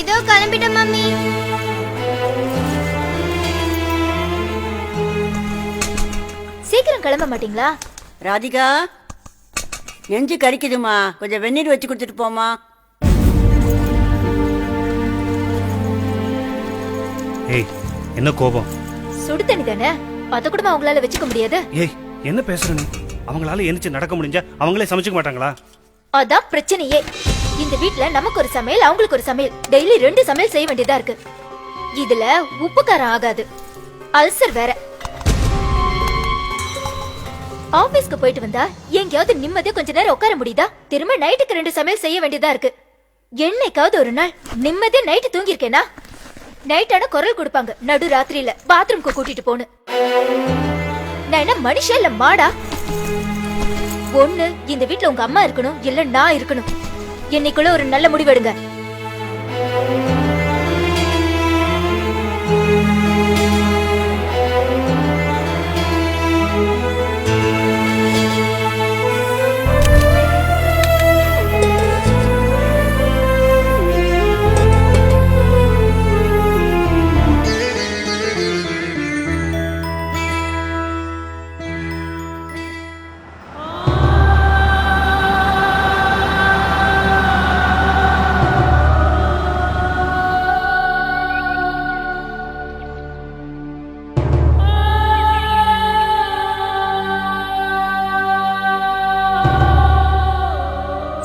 இதோ கிளம்பிட்டேன் மம்மி. சீக்கிரம் கிளம்ப மாட்டீங்களா? ராதிகா, நெஞ்சு கறிக்குதுமா, கொஞ்சம் வெந்நீர் வச்சு கொடுத்துட்டு போமா. ஏய், என்ன கோபம்? சுடு தண்ணி தானே, அத கூட அவங்களால வச்சுக்க முடியாது. ஏய், என்ன பேசுற நீ? அவங்களால எந்திரிச்சு நடக்க முடிஞ்சா அவங்களே சமைச்சுக்க மாட்டாங்களா? அதான் பிரச்சனையே. இந்த வீட்ல நமக்கு ஒரு சமையல், அவங்களுக்கு ஒரு சமையல், டெய்லி 2 சமையல் செய்ய வேண்டியதா இருக்கு. இதுல உப்பு காரம் ஆகாது, அல்சர் வேற. ஆபீஸ்க்கு போயிட்டு வந்தா எங்கேயாவது நிம்மதியா கொஞ்ச நேரம் உட்கார முடியுதா? திரும்ப நைட்டுக்கு 2 சமையல் செய்ய வேண்டியதா இருக்கு. என்னைக்காவது ஒரு நாள் நிம்மதியா நைட்டு தூங்கி இருக்கேனா? நைட்டான குரல் கொடுப்பாங்க, நடு ராத்திரியில பாத்ரூம்க்கு கூட்டிட்டு போன்னு. நான் என்ன மனுஷன் இல்ல மாடா? ஒண்ணு இந்த வீட்ல உங்க அம்மா இருக்கணும், இல்ல நான் இருக்கணும். என்னைக்குள்ள ஒரு நல்ல முடிவெடுங்க.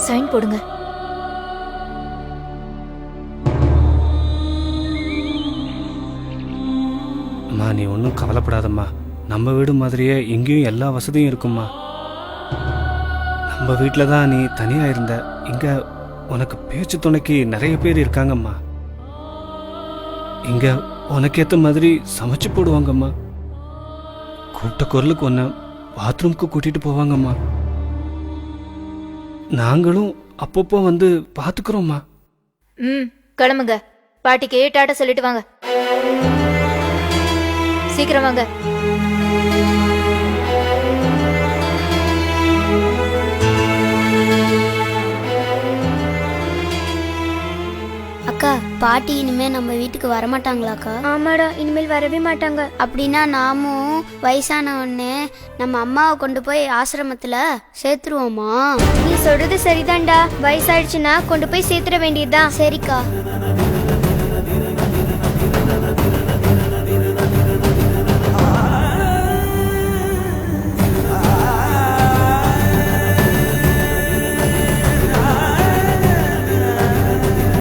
சைன் போடுங்க. அம்மா, நீ ஒன்றும் கவலைப்படாதம்மா. நம்ம வீடு மாதிரியே இங்கேயும் எல்லா வசதியும் இருக்கும்மா. நம்ம வீட்டில் தான் நீ தனியாக இருந்த, இங்கே உனக்கு பேச்சு துணைக்கு நிறைய பேர் இருக்காங்கம்மா. இங்கே உனக்கு ஏற்ற மாதிரி சமைச்சு போடுவாங்கம்மா. கூப்பிட்ட குரலுக்கு ஒன்று பாத்ரூம்க்கு கூட்டிகிட்டு போவாங்கம்மா. நாங்களும் அப்பப்போ வந்து பாத்துக்கிறோம்மா. கிளம்புங்க. பாட்டிக்கு டாட்டா சொல்லிட்டு வாங்க. சீக்கிரம் வாங்க. அக்கா, பாட்டி இனிமே நம்ம வீட்டுக்கு வரமாட்டாங்களாக்கா? ஆமாடா, இனிமேல் வரவே மாட்டாங்க. அப்படின்னா நாமும் வயசான உடனே நம்ம அம்மாவை கொண்டு போய் ஆசிரமத்துல சேர்த்துருவோமா? நீ சொல்றது சரிதான்டா. வயசாயிடுச்சுன்னா கொண்டு போய் சேர்த்துட வேண்டியதுதான். சரிக்கா.